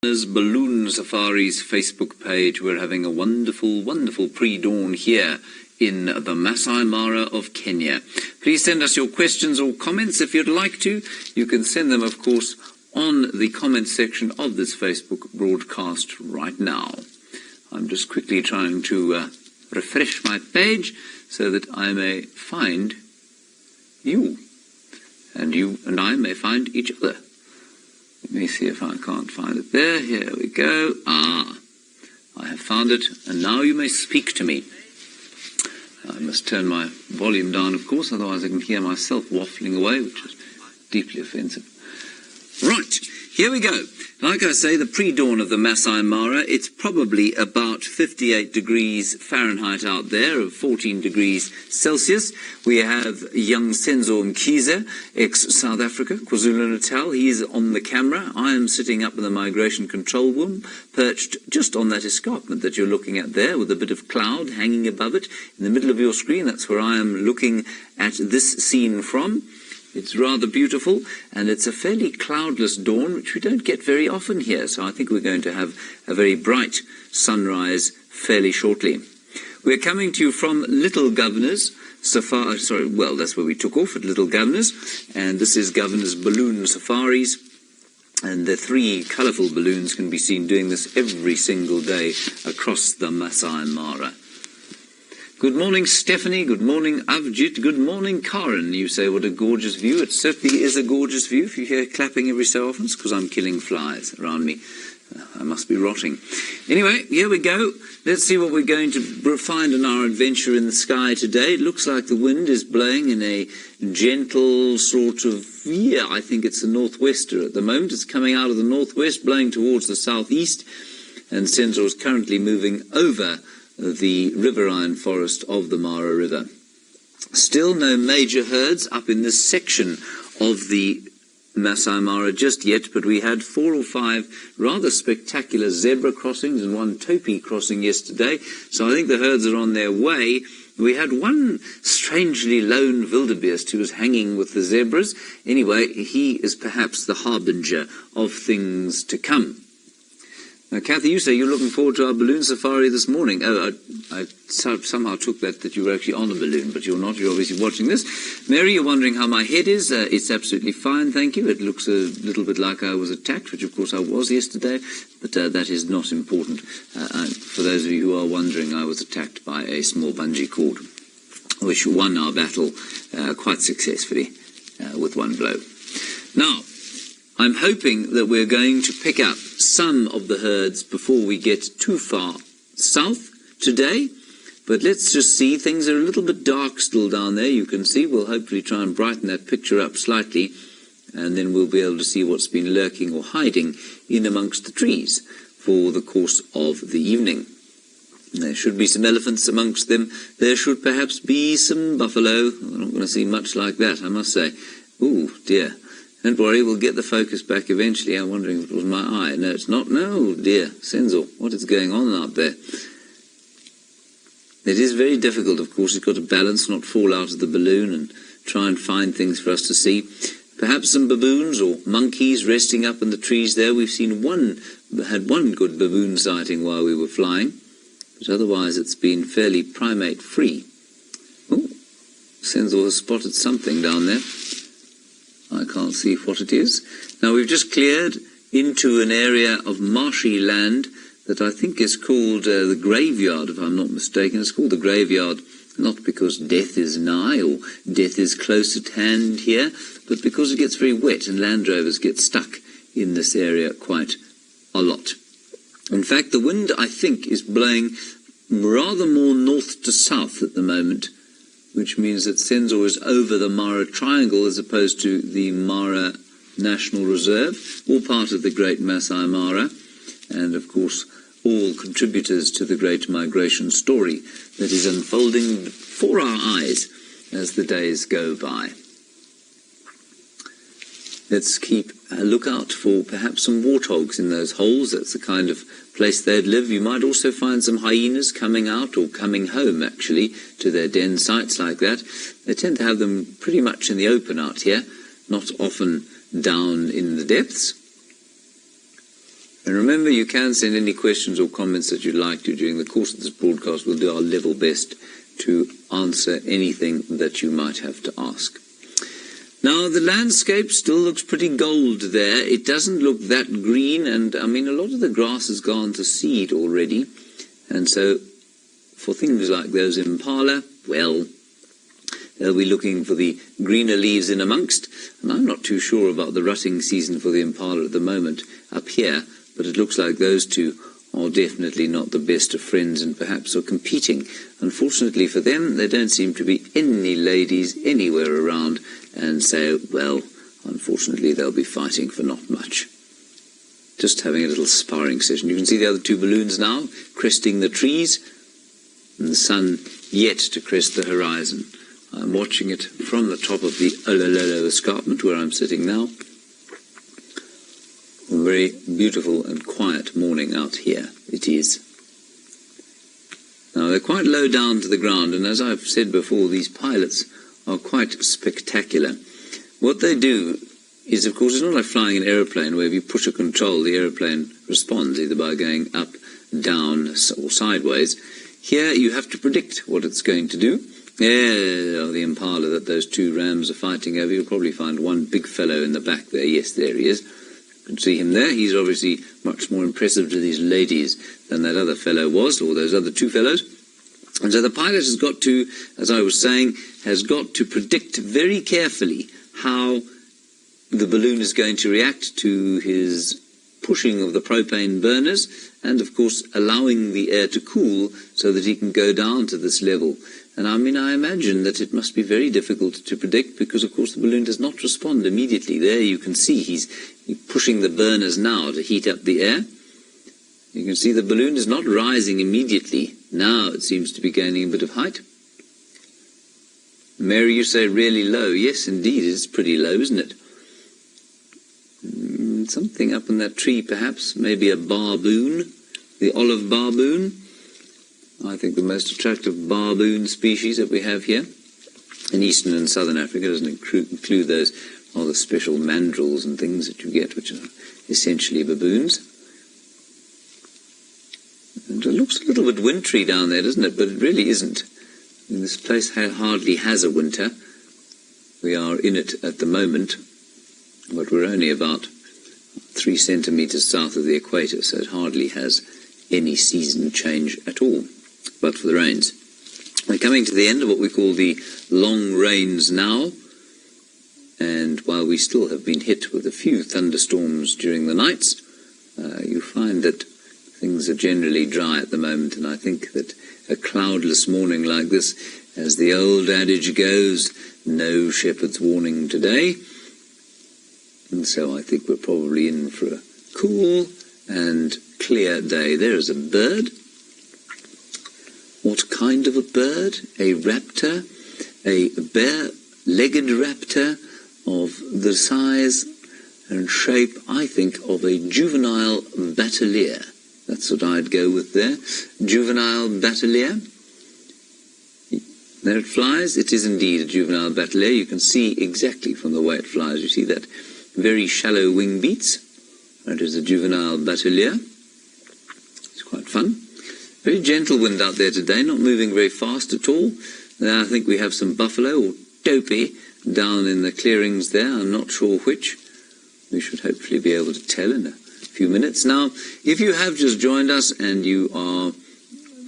Balloon Safari's Facebook page. We're having a wonderful, wonderful pre-dawn here in the Masai Mara of Kenya. Please send us your questions or comments if you'd like to. You can send them, of course, on the comment section of this Facebook broadcast right now. I'm just quickly trying to refresh my page so that I may find you and I may find each other. Let me see if I can't find it there. Here we go. I have found it, and now you may speak to me. I must turn my volume down, of course, otherwise I can hear myself waffling away, which is deeply offensive. Right, here we go. Like I say, the pre-dawn of the Masai Mara, it's probably about 58 degrees Fahrenheit out there, or 14 degrees Celsius. We have young Senzo, ex-South Africa, KwaZulu-Natal. He is on the camera. I am sitting up in the migration control room, perched just on that escarpment that you're looking at there, with a bit of cloud hanging above it. In the middle of your screen, that's where I am looking at this scene from. It's rather beautiful, and it's a fairly cloudless dawn, which we don't get very often here, so I think we're going to have a very bright sunrise fairly shortly. We're coming to you from Little Governor's Safari, that's where we took off at Little Governor's, and this is Governor's Balloon Safaris, and the three colourful balloons can be seen doing this every single day across the Masai Mara. Good morning, Stephanie. Good morning, Avjit. Good morning, Karen. You say, what a gorgeous view. It certainly is a gorgeous view. If you hear clapping every so often, it's because I'm killing flies around me. I must be rotting. Anyway, here we go. Let's see what we're going to find in our adventure in the sky today. It looks like the wind is blowing in a gentle sort of, I think it's a northwester at the moment. It's coming out of the northwest, blowing towards the southeast, and Senzo is currently moving over the riverine forest of the Mara River. Still no major herds up in this section of the Masai Mara just yet, but we had 4 or 5 rather spectacular zebra crossings and one topi crossing yesterday, so I think the herds are on their way. We had one strangely lone wildebeest who was hanging with the zebras. Anyway, he is perhaps the harbinger of things to come. Now, Kathy, you say you're looking forward to our balloon safari this morning. Oh, I somehow took that you were actually on a balloon, but you're not. You're obviously watching this. Mary, you're wondering how my head is. It's absolutely fine, thank you. It looks a little bit like I was attacked, which of course I was yesterday, but that is not important. For those of you who are wondering, I was attacked by a small bungee cord, which won our battle quite successfully with one blow. Now, I'm hoping that we're going to pick up some of the herds before we get too far south today. But let's just see. Things are a little bit dark still down there, you can see. We'll hopefully try and brighten that picture up slightly, and then we'll be able to see what's been lurking or hiding in amongst the trees for the course of the evening. There should be some elephants amongst them. There should perhaps be some buffalo. We're not going to see much like that, I must say. Ooh, dear. Don't worry, we'll get the focus back eventually. I'm wondering if it was my eye. No, it's not. No, dear. Senzo, what is going on up there? It is very difficult, of course. You've got to balance, not fall out of the balloon, and try and find things for us to see. Perhaps some baboons or monkeys resting up in the trees there. We've had one good baboon sighting while we were flying, but otherwise it's been fairly primate-free. Oh, Senzo has spotted something down there. I can't see what it is. Now, we've just cleared into an area of marshy land that I think is called the graveyard, if I'm not mistaken. It's called the graveyard not because death is nigh or death is close at hand here, but because it gets very wet and Land Rovers get stuck in this area quite a lot. In fact, the wind, I think, is blowing rather more north to south at the moment, which means that Senzo is over the Mara Triangle as opposed to the Mara National Reserve, all part of the Great Masai Mara, and of course all contributors to the great migration story that is unfolding before our eyes as the days go by. Let's keep a lookout for perhaps some warthogs in those holes. That's the kind of place they'd live. You might also find some hyenas coming out, or coming home actually, to their den sites like that. They tend to have them pretty much in the open out here, not often down in the depths. And remember, you can send any questions or comments that you'd like to during the course of this broadcast. We'll do our level best to answer anything that you might have to ask. Now, the landscape still looks pretty gold there. It doesn't look that green, and I mean, a lot of the grass has gone to seed already. And so, for things like those impala, well, they'll be looking for the greener leaves in amongst. And I'm not too sure about the rutting season for the impala at the moment up here, but it looks like those two are definitely not the best of friends and perhaps are competing. Unfortunately for them, there don't seem to be any ladies anywhere around, and so, well, unfortunately they'll be fighting for not much. Just having a little sparring session. You can see the other two balloons now, cresting the trees, and the sun yet to crest the horizon. I'm watching it from the top of the Olololo escarpment where I'm sitting now. A very beautiful and quiet morning out here it is. Now, they're quite low down to the ground, and as I've said before, these pilots are quite spectacular. What they do is, of course, it's not like flying an aeroplane where if you push a control, the aeroplane responds either by going up, down, or sideways. Here, you have to predict what it's going to do. There, the impala that those two rams are fighting over. You'll probably find one big fellow in the back there. Yes, there he is. You can see him there. He's obviously much more impressive to these ladies than that other fellow was, or those other two fellows. And so the pilot has got to, as I was saying, has got to predict very carefully how the balloon is going to react to his pushing of the propane burners and, of course, allowing the air to cool so that he can go down to this level. And I mean, I imagine that it must be very difficult to predict because, of course, the balloon does not respond immediately. There you can see he's pushing the burners now to heat up the air. You can see the balloon is not rising immediately. Now it seems to be gaining a bit of height. Mary, you say really low. Yes, indeed, it's pretty low, isn't it? Something up in that tree, perhaps. Maybe a barboon, the olive barboon. I think the most attractive barboon species that we have here in eastern and southern Africa. Doesn't include those rather special mandrills and things that you get, which are essentially baboons. And it looks a little bit wintry down there, doesn't it? But it really isn't. I mean, this place hardly has a winter. We are in it at the moment, but we're only about 3 centimetres south of the equator, so it hardly has any season change at all, but for the rains. We're coming to the end of what we call the long rains now, and while we still have been hit with a few thunderstorms during the nights, you find that things are generally dry at the moment, and I think that a cloudless morning like this, as the old adage goes, no shepherd's warning today. And so I think we're probably in for a cool and clear day. There is a bird. What kind of a bird? A raptor, a bare-legged raptor of the size and shape, I think, of a juvenile batelier. That's what I'd go with there. Juvenile batelier. There it flies. It is indeed a juvenile batelier. You can see exactly from the way it flies. You see that very shallow wing beats. That is a juvenile batelier. It's quite fun. Very gentle wind out there today, not moving very fast at all. Now I think we have some buffalo or topi down in the clearings there. I'm not sure which. We should hopefully be able to tell in a few minutes. Now, if you have just joined us and you are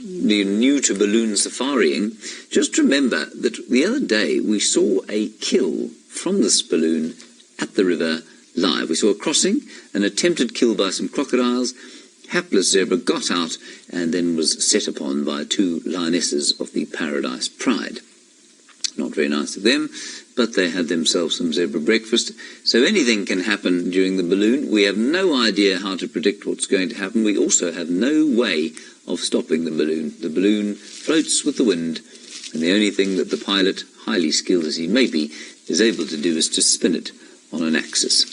new to balloon safarying, just remember that the other day we saw a kill from this balloon at the river live. We saw a crossing, an attempted kill by some crocodiles. Hapless zebra got out and then was set upon by 2 lionesses of the Paradise Pride. Not very nice of them, but they had themselves some zebra breakfast. So anything can happen during the balloon. We have no idea how to predict what's going to happen. We also have no way of stopping the balloon. The balloon floats with the wind, and the only thing that the pilot, highly skilled as he may be, is able to do is to spin it on an axis.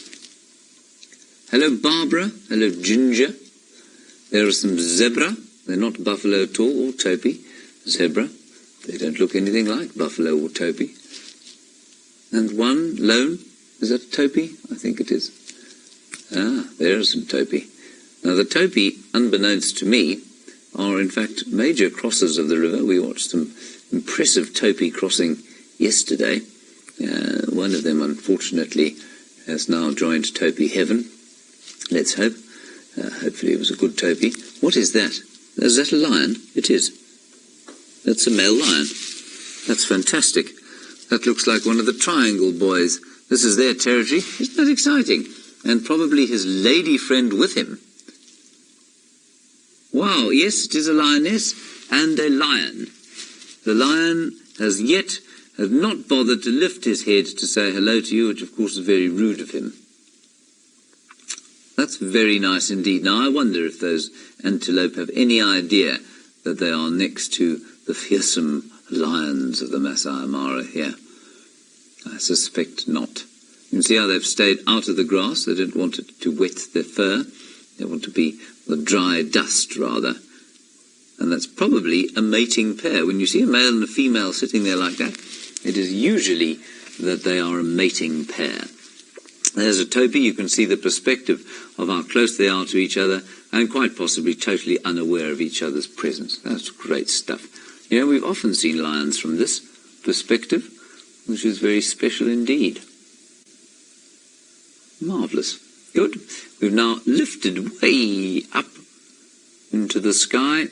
Hello, Barbara. Hello, Ginger. There are some zebra. They're not buffalo at all, or topi. Zebra. They don't look anything like buffalo or topi. And one lone. Is that a topi? I think it is. Ah, there are some topi. Now the topi, unbeknownst to me, are in fact major crossers of the river. We watched some impressive topi crossing yesterday. One of them, unfortunately, has now joined topi heaven. Let's hope. Hopefully it was a good topi. What is that? Is that a lion? It is. That's a male lion. That's fantastic. That looks like one of the Triangle Boys. This is their territory. Isn't that exciting? And probably his lady friend with him. Wow, yes, it is a lioness and a lion. The lion has not bothered to lift his head to say hello to you, which of course is very rude of him. That's very nice indeed. Now I wonder if those antelope have any idea that they are next to the fearsome lions of the Masai Mara here. I suspect not. You can see how they've stayed out of the grass. They don't want it to wet their fur. They want to be the dry dust, rather. And that's probably a mating pair. When you see a male and a female sitting there like that, it is usually that they are a mating pair. There's a topi. You can see the perspective of how close they are to each other and quite possibly totally unaware of each other's presence. That's great stuff. You know, we've often seen lions from this perspective, which is very special indeed. Marvellous. Good. We've now lifted way up into the sky.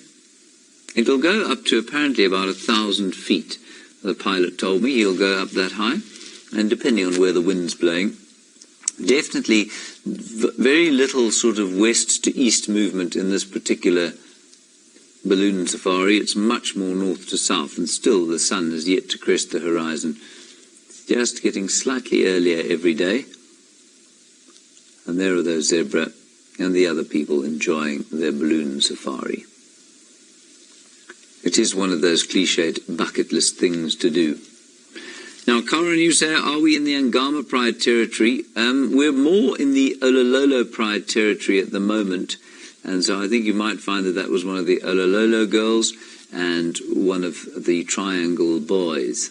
It'll go up to apparently about 1,000 feet. The pilot told me he'll go up that high, and depending on where the wind's blowing, definitely very little sort of west to east movement in this particular balloon safari. It's much more north to south, and still the sun has yet to crest the horizon. It's just getting slightly earlier every day. And there are those zebra and the other people enjoying their balloon safari. It is one of those cliched bucket list things to do. Now, Karen, you say, are we in the Agama Pride territory? We're more in the Olololo Pride territory at the moment. And so I think you might find that that was one of the Olololo girls and one of the Triangle Boys.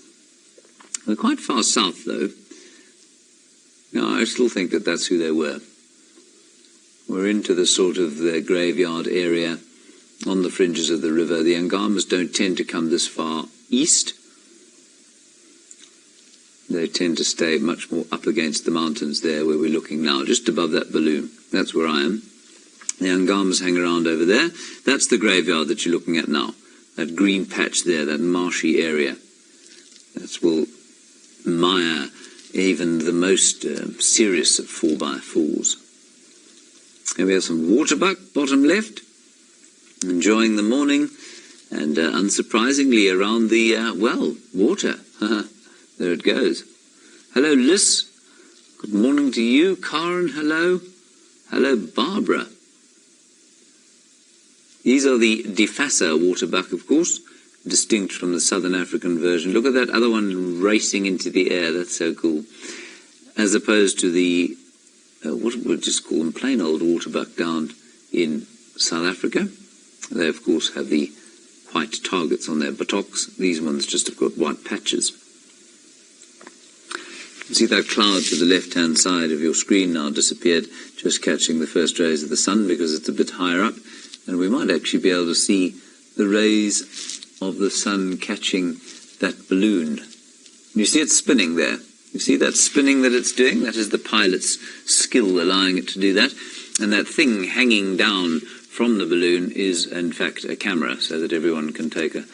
We're quite far south, though. No, I still think that that's who they were. We're into the sort of the graveyard area on the fringes of the river. The Angamas don't tend to come this far east. They tend to stay much more up against the mountains there where we're looking now, just above that balloon. That's where I am. The Angamas hang around over there. That's the graveyard that you're looking at now. That green patch there, that marshy area. That will mire even the most serious of 4x4s. Here we have some waterbuck, bottom left, enjoying the morning, and unsurprisingly around the, water. There it goes. Hello, Liz. Good morning to you. Karen, hello. Hello, Barbara. These are the Defasa waterbuck, of course, distinct from the Southern African version. Look at that other one racing into the air. That's so cool. As opposed to the, what we'll just call them, plain old waterbuck down in South Africa. They, of course, have the white targets on their buttocks. These ones just have got white patches. You see that cloud to the left-hand side of your screen now disappeared, just catching the first rays of the sun because it's a bit higher up. And we might actually be able to see the rays of the sun catching that balloon. You see it spinning there. You see that spinning that it's doing? That is the pilot's skill allowing it to do that. And that thing hanging down from the balloon is, in fact, a camera, so that everyone can take a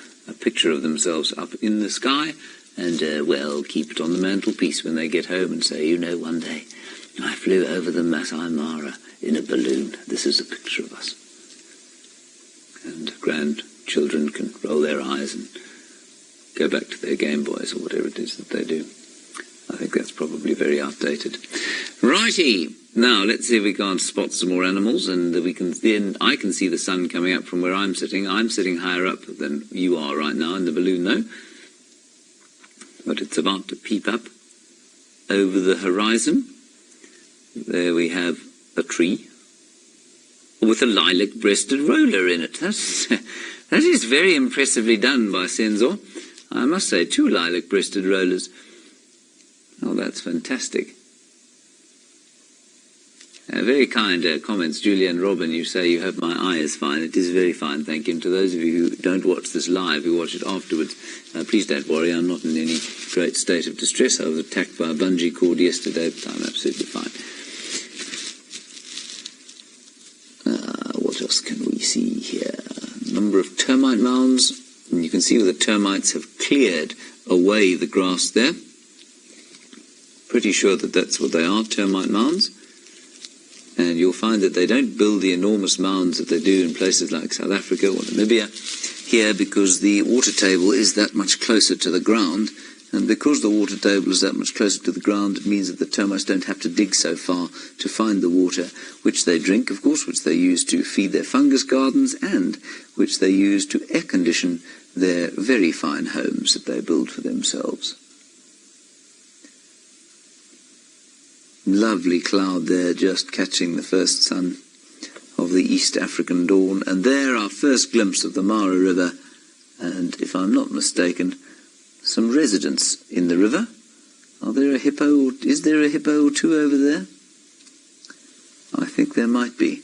picture of themselves up in the sky and, keep it on the mantelpiece when they get home and say, you know, one day I flew over the Masai Mara in a balloon. This is a picture of us. And grandchildren can roll their eyes and go back to their Game Boys or whatever it is that they do. I think that's probably very outdated. Righty. Now, let's see if we can't spot some more animals, and I can see the sun coming up from where I'm sitting. I'm sitting higher up than you are right now in the balloon, though. But it's about to peep up over the horizon. There we have a tree with a lilac-breasted roller in it. That is very impressively done by Senzo. I must say, 2 lilac-breasted rollers. Oh, that's fantastic. Very kind comments. Julia and Robin, you say you hope my eye is fine. It is very fine, thank you. And to those of you who don't watch this live, who watch it afterwards, please don't worry, I'm not in any great state of distress. I was attacked by a bungee cord yesterday, but I'm absolutely fine. What else can we see here? A number of termite mounds, and you can see where the termites have cleared away the grass there. Pretty sure that that's what they are, termite mounds. And you'll find that they don't build the enormous mounds that they do in places like South Africa or Namibia here, because the water table is that much closer to the ground. And because the water table is that much closer to the ground, it means that the termites don't have to dig so far to find the water, which they drink, of course, which they use to feed their fungus gardens, and which they use to air condition their very fine homes that they build for themselves. Lovely cloud there, just catching the first sun of the East African dawn. And there, our first glimpse of the Mara River, and if I'm not mistaken, some residents in the river. Are there a hippo, or is there a hippo or two over there? I think there might be.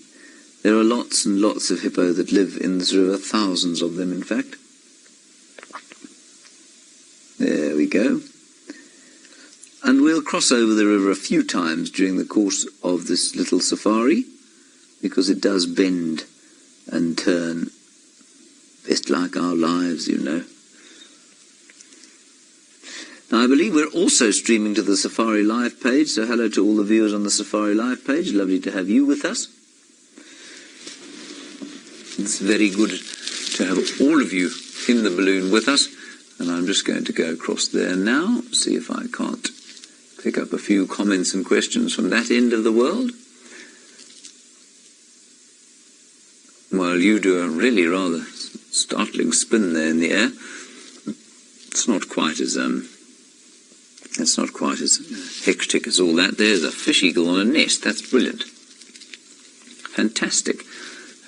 There are lots and lots of hippo that live in this river, thousands of them in fact. There we go. And we'll cross over the river a few times during the course of this little safari, because it does bend and turn, just like our lives, you know. Now, I believe we're also streaming to the Safari Live page, so hello to all the viewers on the Safari Live page. Lovely to have you with us. It's very good to have all of you in the balloon with us. And I'm just going to go across there now, see if I can't pick up a few comments and questions from that end of the world. While you do a really rather startling spin there in the air. It's not quite as hectic as all that. There's a fish eagle on a nest. That's brilliant. Fantastic.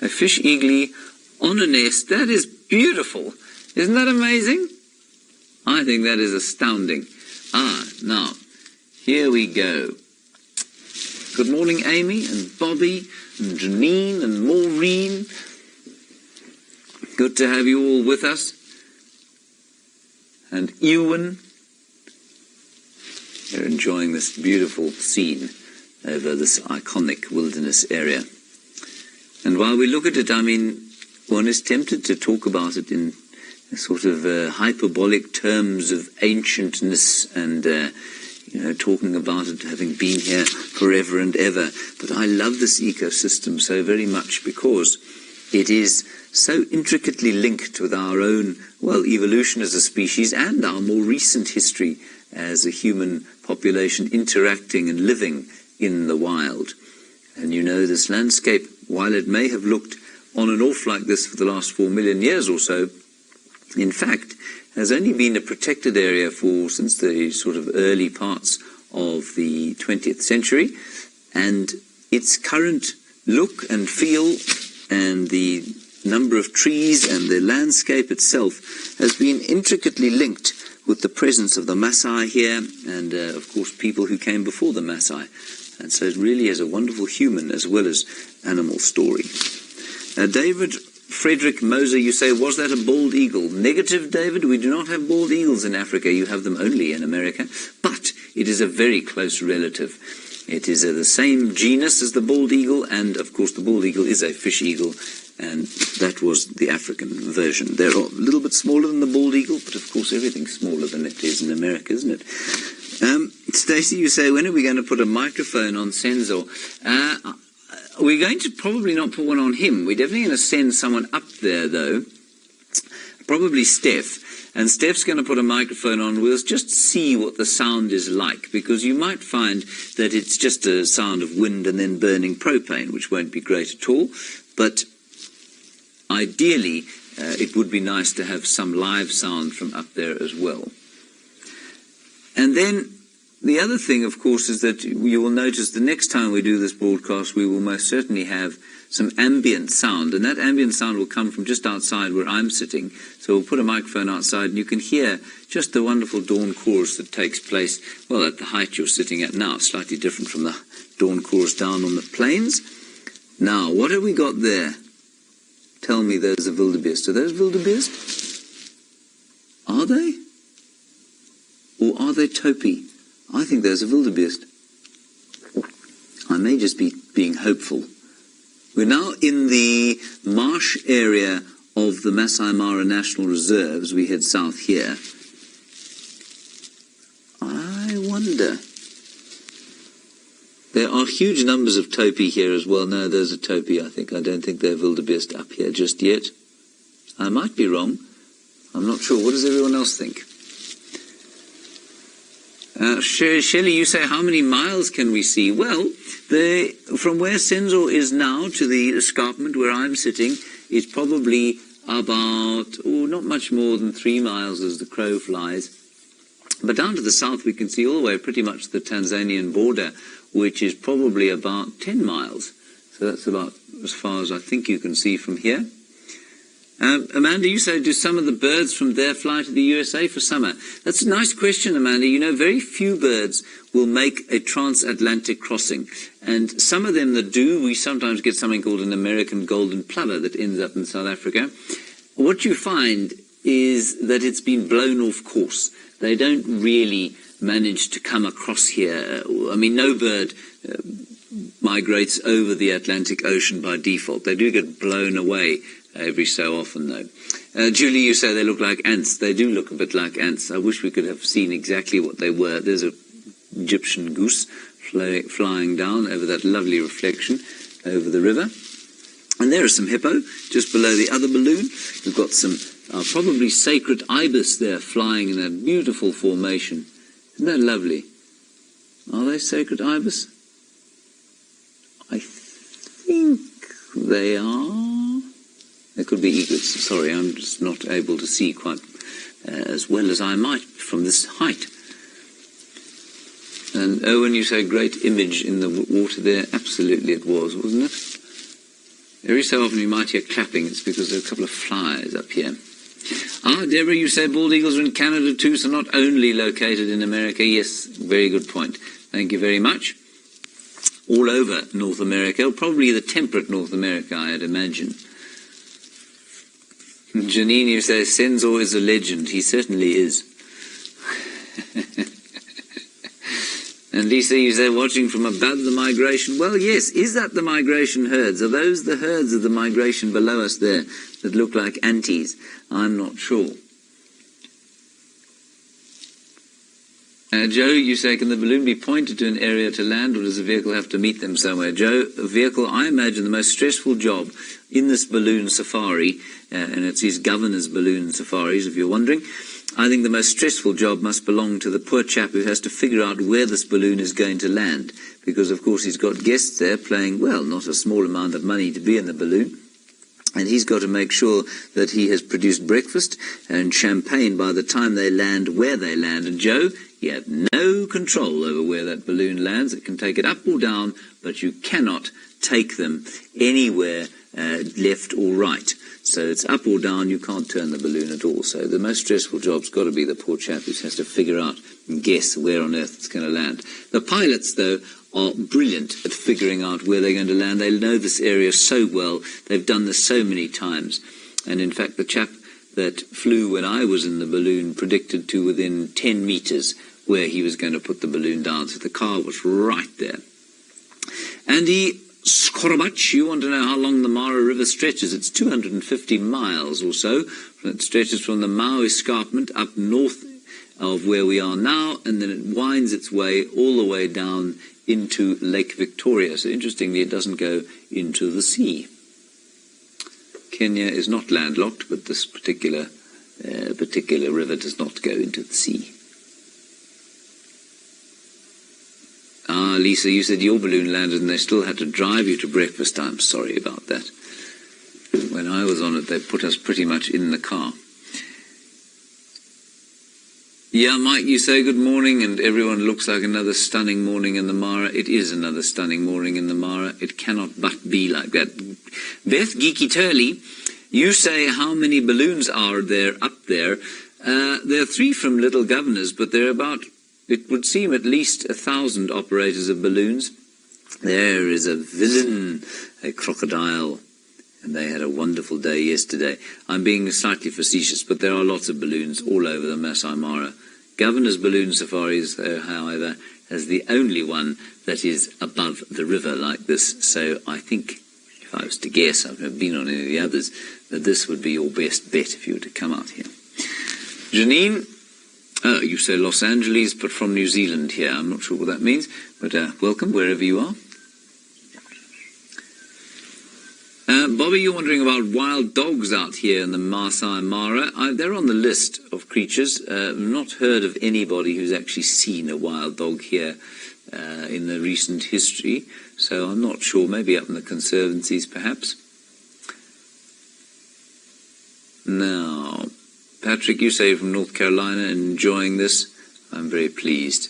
A fish eagle on a nest. That is beautiful. Isn't that amazing? I think that is astounding. Now, here we go. Good morning, Amy and Bobby and Janine and Maureen. Good to have you all with us. And Ewan. They're enjoying this beautiful scene over this iconic wilderness area. And while we look at it, I mean, one is tempted to talk about it in sort of hyperbolic terms of ancientness and, talking about it having been here forever and ever. But I love this ecosystem so very much because it is so intricately linked with our own, evolution as a species and our more recent history as a human population interacting and living in the wild. And this landscape, while it may have looked on and off like this for the last 4 million years or so, in fact, has only been a protected area since the sort of early parts of the 20th century. And its current look and feel and the number of trees and the landscape itself has been intricately linked with the presence of the Maasai here and, of course, people who came before the Maasai. And so it really is a wonderful human as well as animal story. David Frederick Moser, you say, was that a bald eagle? Negative, David. We do not have bald eagles in Africa. You have them only in America. But it is a very close relative. It is the same genus as the bald eagle, and, of course, the bald eagle is a fish eagle, and that was the African version. They're a little bit smaller than the bald eagle, but, of course, everything's smaller than it is in America, isn't it? Stacey, you say, when are we going to put a microphone on Senzo? We're going to probably not put one on him. We're definitely going to send someone up there, though. Probably Steph. And Steph's going to put a microphone on. We'll just see what the sound is like, because you might find that it's just a sound of wind and then burning propane, which won't be great at all. But ideally, it would be nice to have some live sound from up there as well. And then the other thing, of course, is that you will notice the next time we do this broadcast, we will most certainly have some ambient sound, and that ambient sound will come from just outside where I'm sitting. So we'll put a microphone outside, and you can hear just the wonderful dawn chorus that takes place, at the height you're sitting at now, slightly different from the dawn course down on the plains. Now, what have we got there? Tell me those are wildebeest. Are those wildebeest? Are they? Or are they topi? I think those are wildebeest. I may just be being hopeful. We're now in the marsh area of the Masai Mara National Reserves. We head south here. I wonder. There are huge numbers of topi here as well. No, those are topi, I think. I don't think they're wildebeest up here just yet. I might be wrong. I'm not sure. What does everyone else think? Shelley, you say, how many miles can we see? Well, from where Senzo is now to the escarpment where I'm sitting, it's probably about, not much more than 3 miles as the crow flies. But down to the south we can see all the way pretty much the Tanzanian border, which is probably about 10 miles. So that's about as far as I think you can see from here. Amanda, you say, do some of the birds from there fly to the USA for summer? That's a nice question, Amanda. You know, very few birds will make a transatlantic crossing. And some of them that do, we sometimes get something called an American golden plover that ends up in South Africa. What you find is that it's been blown off course. They don't really manage to come across here. I mean, no bird migrates over the Atlantic Ocean by default. They do get blown away every so often, though. Julie, you say they look like ants. They do look a bit like ants. I wish we could have seen exactly what they were. There's an Egyptian goose flying down over that lovely reflection over the river. And there are some hippo just below the other balloon. We've got some probably sacred ibis there flying in that beautiful formation. Isn't that lovely? Are they sacred ibis? I think they are. They could be eaglets. Sorry, I'm just not able to see quite as well as I might from this height. And Owen, you say great image in the water there. Absolutely it was, wasn't it? Every so often you might hear clapping. It's because there are a couple of flies up here. Deborah, you say bald eagles are in Canada too, so not only located in America. Yes, very good point. Thank you very much. All over North America, probably the temperate North America, I'd imagine. Janine, you say Senzo is a legend. He certainly is. And Lisa, you say watching from above the migration. Well, yes, is that the migration herds? Are those the herds of the migration below us there that look like antes? I'm not sure. Joe, you say, can the balloon be pointed to an area to land, or does the vehicle have to meet them somewhere? Joe, a vehicle, I imagine the most stressful job in this balloon safari, and it's his governor's balloon safaris, if you're wondering, I think the most stressful job must belong to the poor chap who has to figure out where this balloon is going to land, because, of course, he's got guests there paying, well, not a small amount of money to be in the balloon. And he's got to make sure that he has produced breakfast and champagne by the time they land where they land. And Joe, you have no control over where that balloon lands. It can take it up or down, but you cannot take them anywhere left or right. So it's up or down, you can't turn the balloon at all. So the most stressful job's got to be the poor chap who has to figure out and guess where on earth it's going to land. The pilots, though, are brilliant at figuring out where they're going to land. They know this area so well. They've done this so many times. And in fact, the chap that flew when I was in the balloon predicted to within 10 meters where he was going to put the balloon down. So the car was right there. Andy Skorobach, you want to know how long the Mara River stretches. It's 250 miles or so. It stretches from the Mau escarpment up north of where we are now, and then it winds its way all the way down into Lake Victoria. So interestingly, it doesn't go into the sea. Kenya is not landlocked, but this particular river does not go into the sea. Lisa, you said your balloon landed and they still had to drive you to breakfast. I'm sorry about that. When I was on it, they put us pretty much in the car. Yeah, Mike, you say good morning, and everyone looks like another stunning morning in the Mara. It is another stunning morning in the Mara. It cannot but be like that. Beth Geeky Turley, you say how many balloons are there up there? There are 3 from Little Governors, but there are about, it would seem, at least 1,000 operators of balloons. There is a villain, a crocodile, and they had a wonderful day yesterday. I'm being slightly facetious, but there are lots of balloons all over the Masai Mara. Governor's Balloon Safaris, however, is the only one that is above the river like this. So I think, if I was to guess, I've never been on any of the others, that this would be your best bet if you were to come out here. Janine, you say Los Angeles, but from New Zealand here. I'm not sure what that means, but welcome wherever you are. Bobby, you're wondering about wild dogs out here in the Masai Mara. They're on the list of creatures. I've not heard of anybody who's actually seen a wild dog here in the recent history, so I'm not sure. Maybe up in the conservancies, perhaps. Now, Patrick, you say you're from North Carolina and enjoying this. I'm very pleased.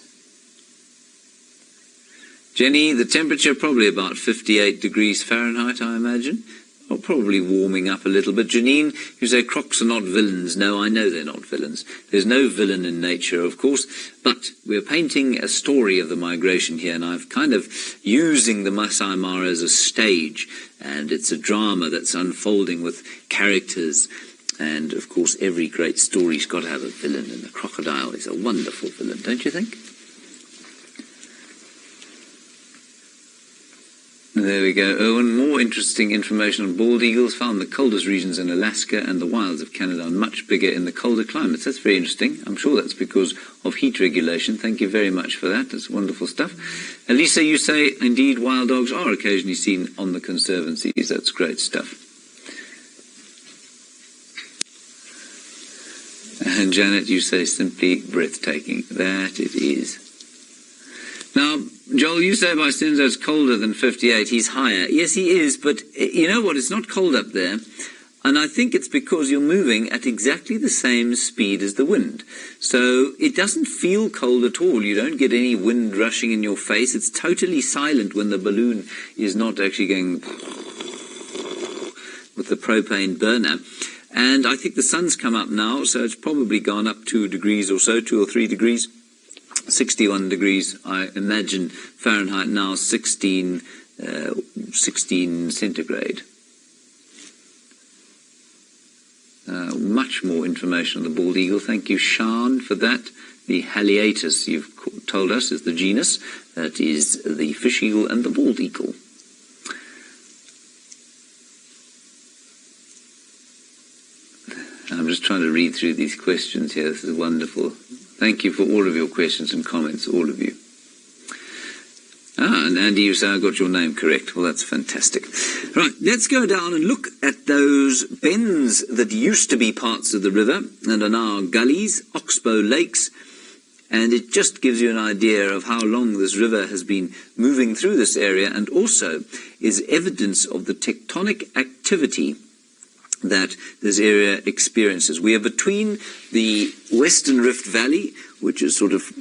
Jenny, the temperature probably about 58 degrees Fahrenheit, I imagine. Or probably warming up a little bit. Janine, you say crocs are not villains. No, I know they're not villains. There's no villain in nature, of course, but we're painting a story of the migration here, and I've kind of using the Masai Mara as a stage, and it's a drama that's unfolding with characters. And, of course, every great story's got to have a villain, and the crocodile is a wonderful villain, don't you think? There we go. Owen, more interesting information on bald eagles found in the coldest regions in Alaska and the wilds of Canada are much bigger in the colder climates. That's very interesting. I'm sure that's because of heat regulation. Thank you very much for that. That's wonderful stuff. Elisa, you say, indeed, wild dogs are occasionally seen on the conservancies. That's great stuff. And Janet, you say, simply breathtaking. That it is. Now, Joel, you say by Senzo it's colder than 58. He's higher. Yes, he is, but you know what? It's not cold up there. And I think it's because you're moving at exactly the same speed as the wind. So it doesn't feel cold at all. You don't get any wind rushing in your face. It's totally silent when the balloon is not actually going with the propane burner. And I think the sun's come up now, so it's probably gone up 2 degrees or so, 2 or 3 degrees. 61 degrees, I imagine, Fahrenheit now, 16 centigrade. Much more information on the bald eagle. Thank you, Sean, for that. The Haliatus, you've told us, is the genus. That is the fish eagle and the bald eagle. I'm just trying to read through these questions here. This is wonderful. Thank you for all of your questions and comments, all of you. And Andy, you say I got your name correct. Well, that's fantastic. Right, let's go down and look at those bends that used to be parts of the river and are now gullies, oxbow lakes, and it just gives you an idea of how long this river has been moving through this area, and also is evidence of the tectonic activity that this area experiences. We are between the Western Rift Valley, which is sort of,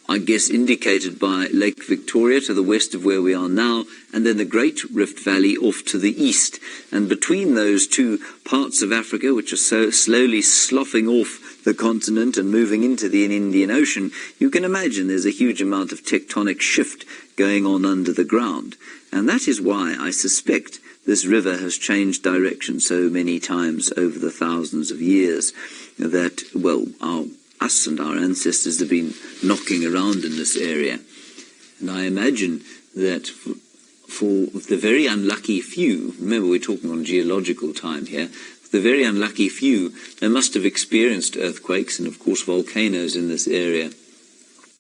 I guess, indicated by Lake Victoria to the west of where we are now, and then the Great Rift Valley off to the east. And between those two parts of Africa, which are so slowly sloughing off the continent and moving into the Indian Ocean, you can imagine there's a huge amount of tectonic shift going on under the ground. And that is why I suspect this river has changed direction so many times over the thousands of years that, well, us and our ancestors have been knocking around in this area. And I imagine that for the very unlucky few, remember we're talking on geological time here, the very unlucky few, they must have experienced earthquakes and, of course, volcanoes in this area.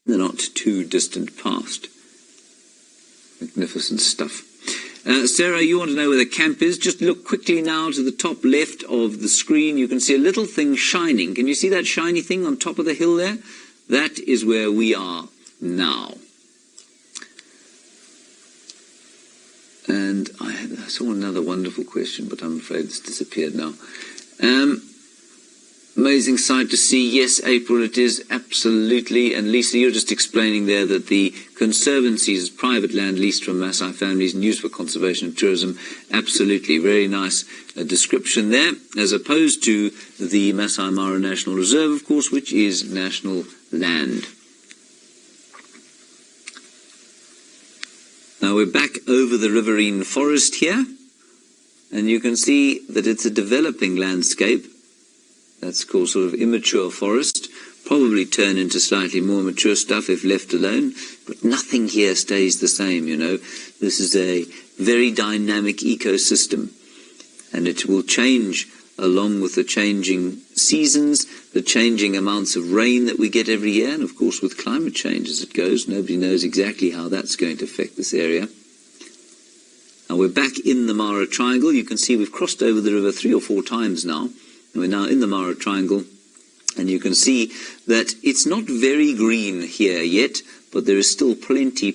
They're not too distant past. Magnificent stuff. Sarah, you want to know where the camp is? Just look quickly now to the top left of the screen. You can see a little thing shining. Can you see that shiny thing on top of the hill there? That is where we are now. And I saw another wonderful question, but I'm afraid it's disappeared now. Amazing sight to see. Yes, April, it is, absolutely. And Lisa, you're just explaining there that the conservancies is private land leased from Maasai families and used for conservation and tourism. Absolutely. Very nice description there, as opposed to the Masai Mara National Reserve, of course, which is national land. Now we're back over the riverine forest here, and you can see that it's a developing landscape. That's called sort of immature forest, probably turn into slightly more mature stuff if left alone, but nothing here stays the same, you know. This is a very dynamic ecosystem, and it will change along with the changing seasons, the changing amounts of rain that we get every year, and of course with climate change as it goes. Nobody knows exactly how that's going to affect this area. Now we're back in the Mara Triangle. You can see we've crossed over the river 3 or 4 times now. We're now in the Mara Triangle, and you can see that it's not very green here yet, but there is still plenty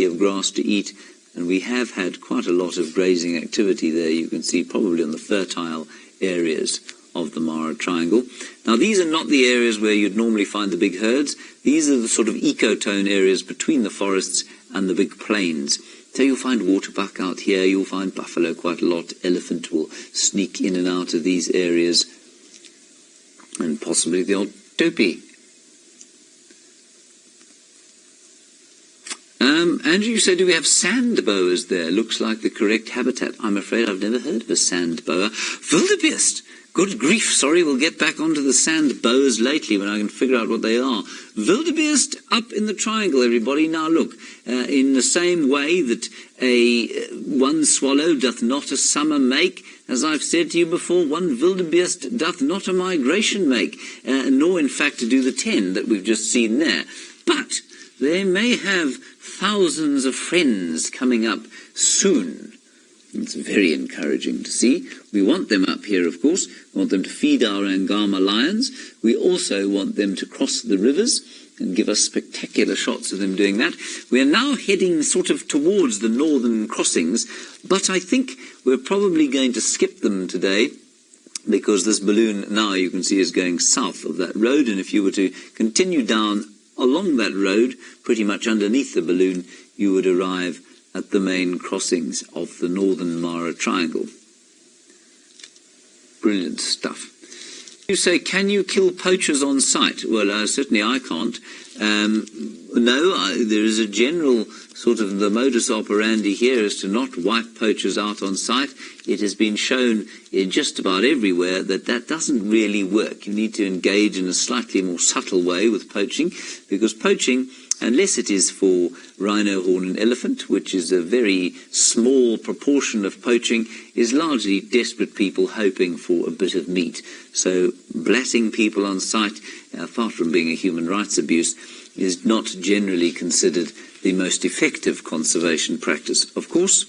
of grass to eat, and we have had quite a lot of grazing activity there. You can see probably on the fertile areas of the Mara Triangle. Now these are not the areas where you'd normally find the big herds. These are the sort of ecotone areas between the forests and the big plains. So you'll find waterbuck out here, you'll find buffalo quite a lot, elephant will sneak in and out of these areas, and possibly the odd topi. Andrew, you said, do we have sand boas there? Looks like the correct habitat. I'm afraid I've never heard of a sand boa. Wildebeest! Good grief, sorry, we'll get back onto the sand boas lately when I can figure out what they are. Wildebeest up in the triangle, everybody. Now look, in the same way that one swallow doth not a summer make, as I've said to you before, one wildebeest doth not a migration make, nor in fact to do the 10 that we've just seen there. But they may have thousands of friends coming up soon. It's very encouraging to see. We want them up here, of course. We want them to feed our Agama lions. We also want them to cross the rivers and give us spectacular shots of them doing that. We are now heading sort of towards the northern crossings, but I think we're probably going to skip them today, because this balloon now you can see is going south of that road, and if you were to continue down along that road, pretty much underneath the balloon, you would arrive at the main crossings of the northern Mara Triangle. Brilliant stuff. You say, can you kill poachers on sight? Well, certainly I can't. No, there is a general sort of the modus operandi here is to not wipe poachers out on sight. It has been shown in just about everywhere that that doesn't really work. You need to engage in a slightly more subtle way with poaching, because poaching, unless it is for rhino, horn and elephant, which is a very small proportion of poaching, is largely desperate people hoping for a bit of meat. So blatting people on sight, apart from being a human rights abuse, is not generally considered the most effective conservation practice. Of course,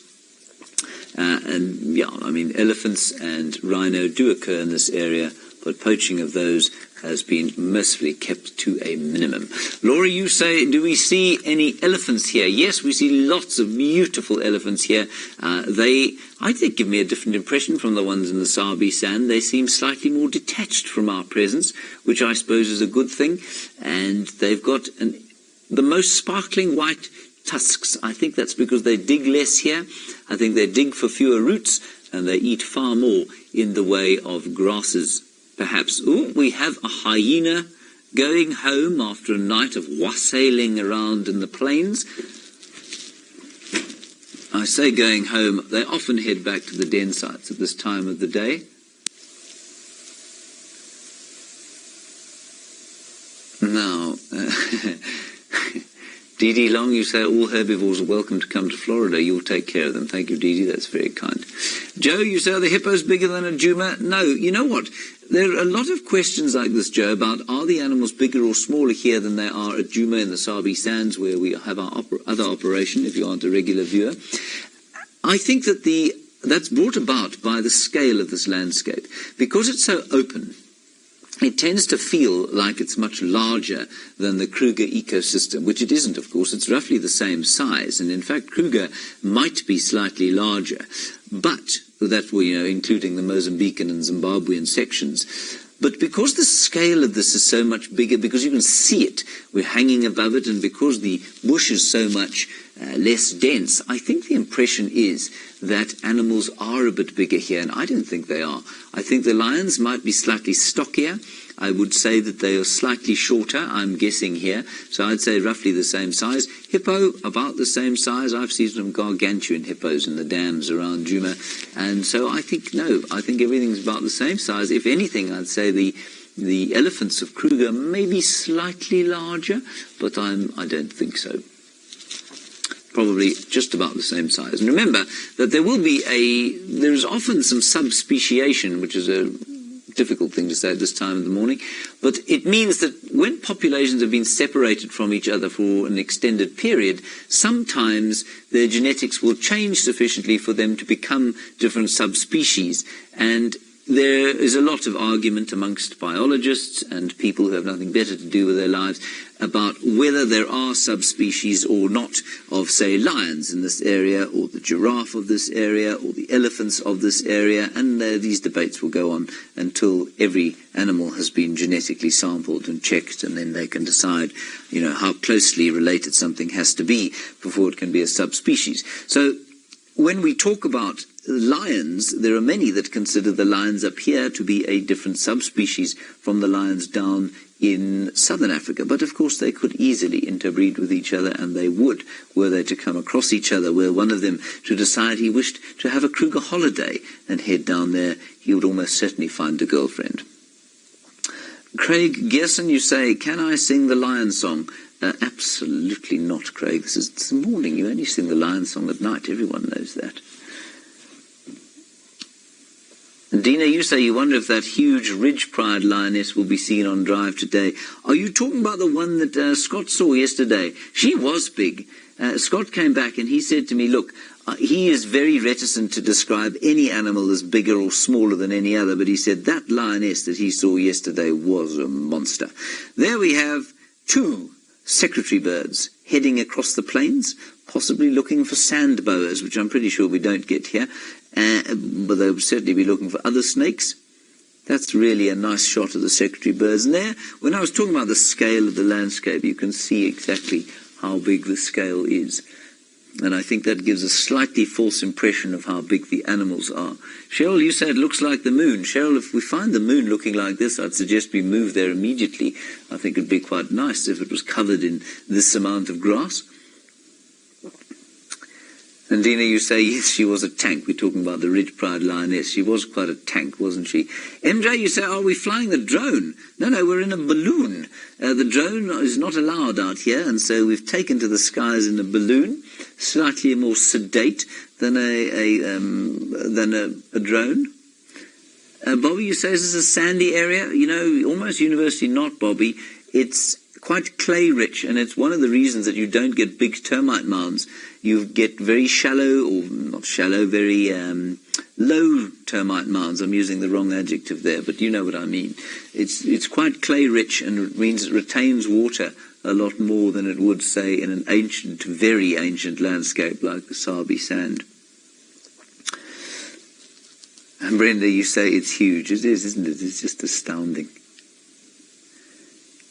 and yeah, I mean, elephants and rhino do occur in this area, but poaching of those has been mercifully kept to a minimum. Laura, you say, do we see any elephants here? Yes, we see lots of beautiful elephants here. I think, give me a different impression from the ones in the Sabi sand. They seem slightly more detached from our presence, which I suppose is a good thing. And they've got the most sparkling white tusks. I think that's because they dig less here. I think they dig for fewer roots, and they eat far more in the way of grasses, perhaps. Oh, we have a hyena going home after a night of wassailing around in the plains. I say going home, they often head back to the den sites at this time of the day. Now, Dee Long, you say all herbivores are welcome to come to Florida. You'll take care of them. Thank you, Dee. That's very kind. Joe, you say, are the hippos bigger than a Djuma? No. You know what? There are a lot of questions like this, Joe, about are the animals bigger or smaller here than they are at Djuma in the Sabi Sands, where we have our other operation, if you aren't a regular viewer. I think that that's brought about by the scale of this landscape. Because it's so open, it tends to feel like it's much larger than the Kruger ecosystem, which it isn't, of course. It's roughly the same size, and in fact Kruger might be slightly larger, but that will, including the Mozambican and Zimbabwean sections. But because the scale of this is so much bigger, because you can see it, we're hanging above it, and because the bush is so much less dense. I think the impression is that animals are a bit bigger here, and I don't think they are. I think the lions might be slightly stockier. I would say that they are slightly shorter, I'm guessing here. So I'd say roughly the same size. Hippo, about the same size. I've seen some gargantuan hippos in the dams around Djuma. And so I think, no, I think everything's about the same size. If anything, I'd say the elephants of Kruger may be slightly larger, but I don't think so. Probably just about the same size. And remember that there is often some subspeciation, which is a difficult thing to say at this time of the morning, but it means that when populations have been separated from each other for an extended period, sometimes their genetics will change sufficiently for them to become different subspecies. And there is a lot of argument amongst biologists and people who have nothing better to do with their lives about whether there are subspecies or not of, say, lions in this area, or the giraffe of this area, or the elephants of this area, and these debates will go on until every animal has been genetically sampled and checked, and then they can decide, you know, how closely related something has to be before it can be a subspecies. So when we talk about lions, there are many that consider the lions up here to be a different subspecies from the lions down in southern Africa. But of course they could easily interbreed with each other, and they would, were they to come across each other, were one of them to decide he wished to have a Kruger holiday and head down there, he would almost certainly find a girlfriend. Craig Gerson, you say, can I sing the lion song? Absolutely not, Craig. This is the morning. You only sing the lion song at night. Everyone knows that. Dina, you say you wonder if that huge ridge pride lioness will be seen on drive today. Are you talking about the one that Scott saw yesterday? She was big. Scott came back and he said to me, look, he is very reticent to describe any animal as bigger or smaller than any other, but he said that lioness that he saw yesterday was a monster. There we have two secretary birds heading across the plains, possibly looking for sand boas, which I'm pretty sure we don't get here, but they'll certainly be looking for other snakes. That's really a nice shot of the secretary birds. And there, when I was talking about the scale of the landscape, you can see exactly how big the scale is. And I think that gives a slightly false impression of how big the animals are. Cheryl, you said it looks like the moon. Cheryl, if we find the moon looking like this, I'd suggest we move there immediately. I think it'd be quite nice if it was covered in this amount of grass. And Dina, you say, yes, she was a tank. We're talking about the Ridge Pride lioness. She was quite a tank, wasn't she? MJ, you say, are we flying the drone? No, we're in a balloon. The drone is not allowed out here, and so we've taken to the skies in a balloon, slightly more sedate than a drone. Bobby, you say, is this a sandy area? You know, almost universally not, Bobby. It's quite clay-rich, and it's one of the reasons that you don't get big termite mounds. You get very shallow, or not shallow, very low termite mounds. I'm using the wrong adjective there, but you know what I mean. It's quite clay-rich, and it means it retains water a lot more than it would, say, in an ancient, very ancient landscape like the Sabi sand. And Brenda, you say it's huge. It is, isn't it? It's just astounding.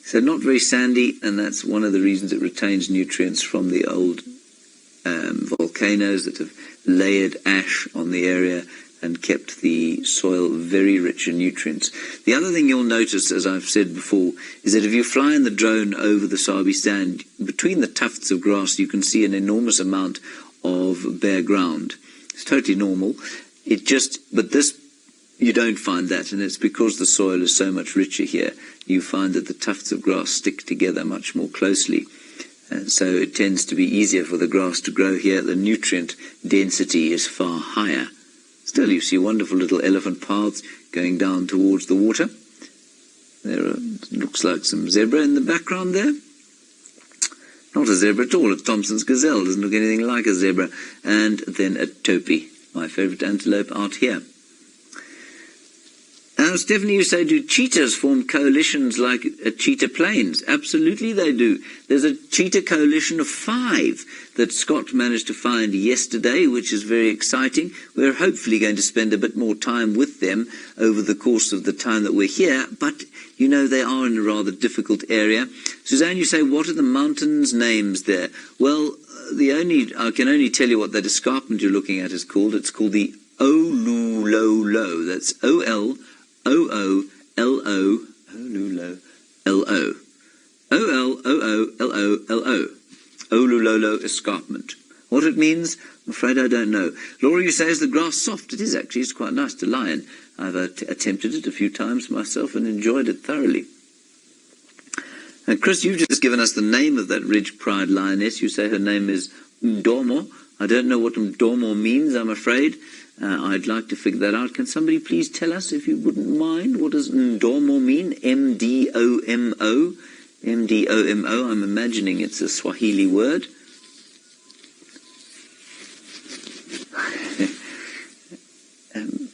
So not very sandy, and that's one of the reasons it retains nutrients from the old volcanoes that have layered ash on the area and kept the soil very rich in nutrients. The other thing you'll notice, as I've said before, is that if you fly in the drone over the Sabi sand, between the tufts of grass you can see an enormous amount of bare ground. It's totally normal. But this, you don't find that, and it's because the soil is so much richer here. You find that the tufts of grass stick together much more closely. And so it tends to be easier for the grass to grow here. The nutrient density is far higher. Still, you see wonderful little elephant paths going down towards the water. Looks like some zebra in the background there. Not a zebra at all. A Thompson's gazelle. Doesn't look anything like a zebra. And then a topi, my favourite antelope out here. Stephanie, you say, do cheetahs form coalitions like cheetah plains? Absolutely they do. There's a cheetah coalition of 5 that Scott managed to find yesterday, which is very exciting. We're hopefully going to spend a bit more time with them over the course of the time that we're here, but, you know, they are in a rather difficult area. Suzanne, you say, what are the mountains' names there? Well, I can only tell you what that escarpment you're looking at is called. It's called the Olulolo. That's Olololo. Olulolo. Olololo. Olulolo escarpment. What it means, I'm afraid I don't know. Laura, you say, is the grass soft? It is actually. It's quite nice to lie in. I've attempted it a few times myself and enjoyed it thoroughly. And Chris, you've just given us the name of that Ridge Pride lioness. You say her name is Mdomo. I don't know what Mdomo means, I'm afraid. I'd like to figure that out. Can somebody please tell us, if you wouldn't mind, what does Mdomo mean? M-D-O-M-O. M-D-O-M-O. I'm imagining it's a Swahili word.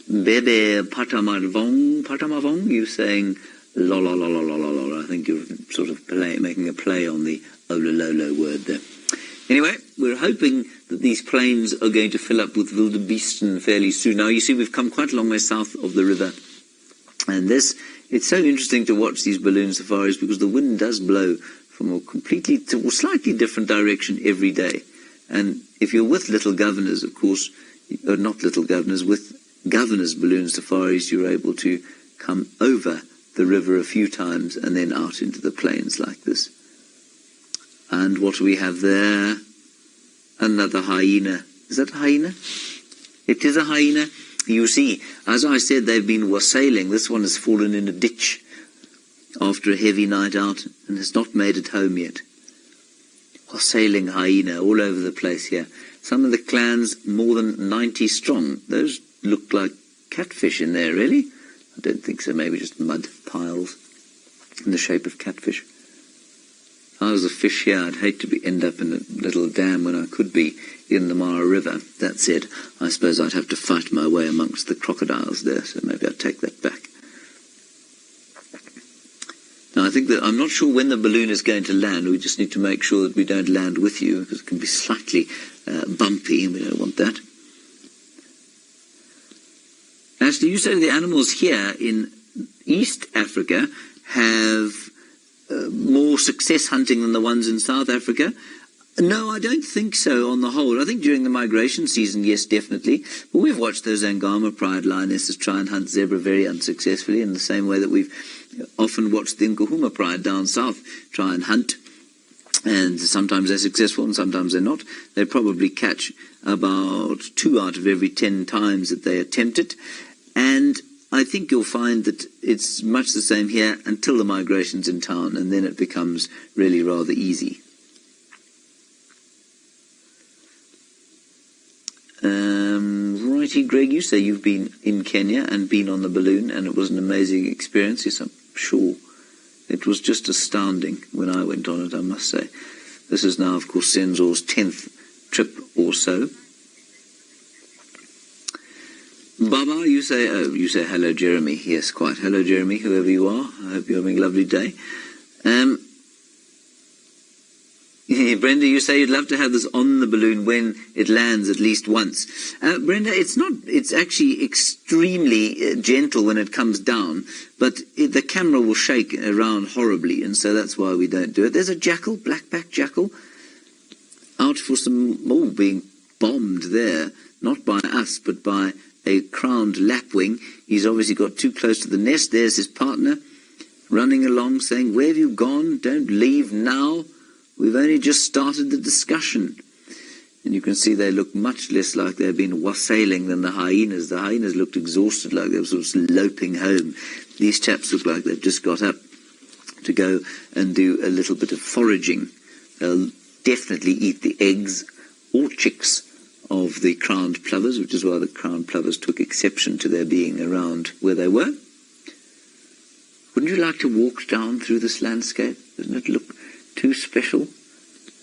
Bebe Patamavong, you're saying la la la la la la la. I think you're sort of making a play on the Olololo word there. Anyway, we're hoping that these plains are going to fill up with wildebeesten fairly soon. Now, you see, we've come quite a long way south of the river. And it's so interesting to watch these balloon safaris because the wind does blow from a completely to slightly different direction every day. And if you're with little governors, of course, or not little governors, with governors' balloon safaris, you're able to come over the river a few times and then out into the plains like this. And what do we have there? Another hyena. Is that a hyena? It is a hyena. You see, as I said, they've been wassailing. This one has fallen in a ditch after a heavy night out and has not made it home yet. Wassailing hyena all over the place here. Some of the clans more than 90 strong. Those look like catfish in there, really? I don't think so. Maybe just mud piles in the shape of catfish. If I was a fish here, I'd hate to end up in a little dam when I could be in the Mara River. That said, I suppose I'd have to fight my way amongst the crocodiles there, so maybe I'd take that back. Now, I think that I'm not sure when the balloon is going to land. We just need to make sure that we don't land with you, because it can be slightly bumpy, and we don't want that. Actually, you say the animals here in East Africa have more success hunting than the ones in South Africa. No, I don't think so on the whole. I think during the migration season, yes, definitely. But we've watched those Agama pride lionesses try and hunt zebra very unsuccessfully, in the same way that we've often watched the Nkuhuma pride down south try and hunt. And sometimes they're successful and sometimes they're not. They probably catch about 2 out of every 10 times that they attempt it. And I think you'll find that it's much the same here until the migration's in town, and then it becomes really rather easy. Righty, Greg, you say you've been in Kenya and been on the balloon, and it was an amazing experience. Yes, I'm sure. It was just astounding when I went on it, I must say. This is now, of course, Senzo's 10th trip or so. Baba, you say hello, Jeremy. Yes, quite. Hello, Jeremy, whoever you are. I hope you're having a lovely day. Brenda, you say you'd love to have this on the balloon when it lands at least once. Brenda, it's actually extremely gentle when it comes down, but the camera will shake around horribly, and so that's why we don't do it. There's a jackal, black-backed jackal, out for some, being bombed there, not by us, but by a crowned lapwing. He's obviously got too close to the nest. There's his partner running along saying, "Where have you gone? Don't leave now. We've only just started the discussion." And you can see they look much less like they've been wassailing than the hyenas. The hyenas looked exhausted, like they were sort of loping home. These chaps look like they've just got up to go and do a little bit of foraging. They'll definitely eat the eggs or chicks of the crowned plovers, which is why the crowned plovers took exception to their being around where they were. Wouldn't you like to walk down through this landscape? Doesn't it look too special?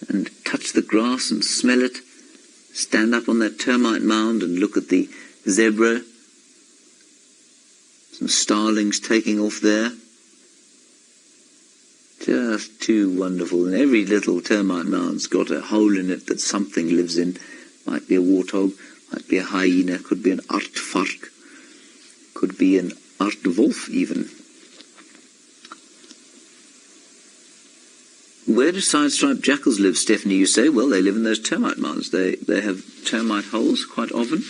And touch the grass and smell it. Stand up on that termite mound and look at the zebra. Some starlings taking off there. Just too wonderful. And every little termite mound's got a hole in it that something lives in. Might be a warthog, might be a hyena, could be an aardvark, could be an aardwolf even. Where do side-striped jackals live, Stephanie, you say? Well, they live in those termite mounds. They have termite holes quite often.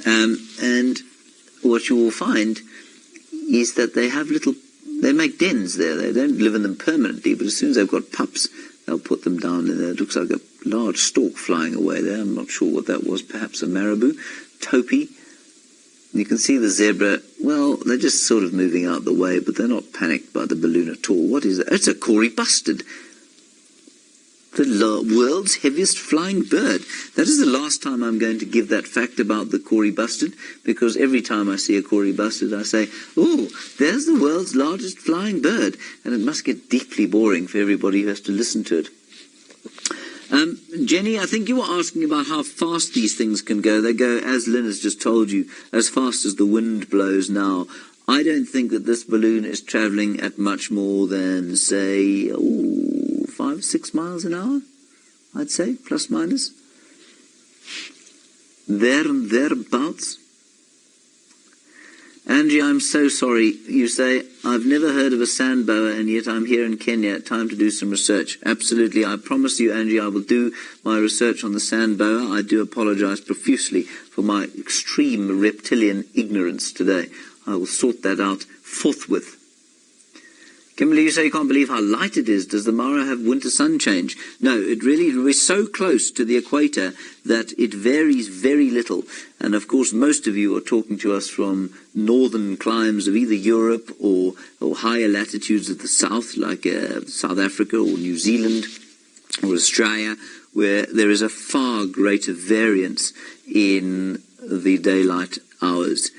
And what you will find is that they make dens there. They don't live in them permanently, but as soon as they've got pups, they'll put them down in there. It looks like a large stork flying away there. I'm not sure what that was. Perhaps a marabou. Topi. You can see the zebra. Well, they're just sort of moving out the way, but they're not panicked by the balloon at all. What is that? It's a Cory bustard. The world's heaviest flying bird. That is the last time I'm going to give that fact about the Cory bustard, because every time I see a Cory bustard, I say, oh, there's the world's largest flying bird. And it must get deeply boring for everybody who has to listen to it. Jenny, I think you were asking about how fast these things can go. They go, as Lynn has just told you, as fast as the wind blows now. I don't think that this balloon is travelling at much more than, say, 5, 6 miles an hour, I'd say, plus minus. There and thereabouts. Angie, I'm so sorry. You say, I've never heard of a sand boa, and yet I'm here in Kenya. Time to do some research. Absolutely. I promise you, Angie, I will do my research on the sand boa. I do apologise profusely for my extreme reptilian ignorance today. I will sort that out forthwith. Kimberly, you say you can't believe how light it is. Does the Mara have winter sun change? No, we're so close to the equator that it varies very little. And of course, most of you are talking to us from northern climes of either Europe or higher latitudes of the south, like South Africa or New Zealand or Australia, where there is a far greater variance in the daylight hours.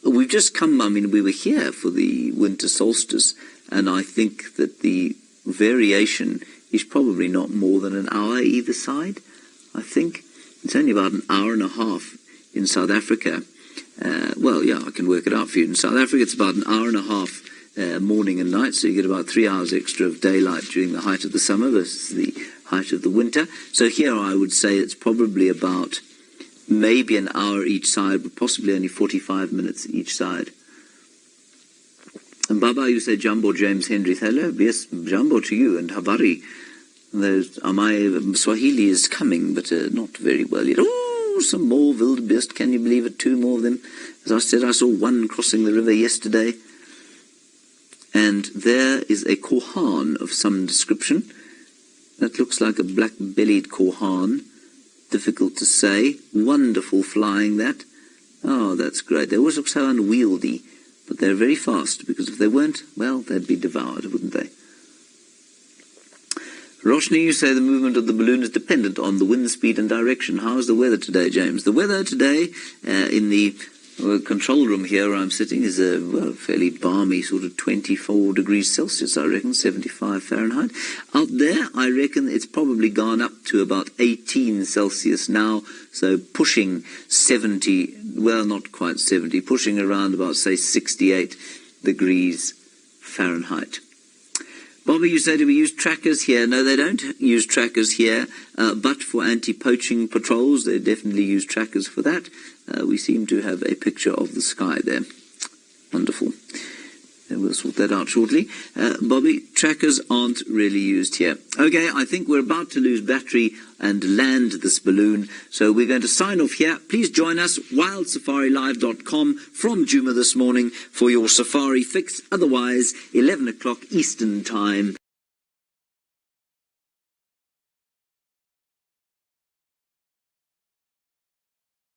We've just come, we were here for the winter solstice, and I think that the variation is probably not more than an hour either side. I think it's only about an hour and a half in South Africa. I can work it out for you. In South Africa, it's about an hour and a half morning and night, so you get about 3 hours extra of daylight during the height of the summer versus the height of the winter. So here I would say it's probably about maybe an hour each side, but possibly only 45 minutes each side. And Baba, you say Jumbo James Hendry. Hello, yes, Jumbo to you, and Habari. My Swahili is coming, but not very well yet. Oh, some more wildebeest, can you believe it? 2 more of them. As I said, I saw one crossing the river yesterday. And there is a korhaan of some description. That looks like a black-bellied korhaan. Difficult to say. Wonderful flying, that. Oh, that's great. They always look so unwieldy, but they're very fast, because if they weren't, well, they'd be devoured, wouldn't they? Roshni, you say the movement of the balloon is dependent on the wind speed and direction. How is the weather today, James? The weather today in the control room here where I'm sitting is a fairly balmy sort of 24 degrees Celsius, I reckon, 75 Fahrenheit. Out there, I reckon it's probably gone up to about 18 Celsius now, so pushing 70, well, not quite 70, pushing around about, say, 68 degrees Fahrenheit. Bobby, you say, do we use trackers here? No, they don't use trackers here, but for anti-poaching patrols, they definitely use trackers for that. We seem to have a picture of the sky there. Wonderful. And we'll sort that out shortly. Bobby, trackers aren't really used here. Okay, I think we're about to lose battery and land this balloon, so we're going to sign off here. Please join us, wildsafariLive.com, from Djuma this morning for your safari fix. Otherwise, 11 o'clock Eastern Time.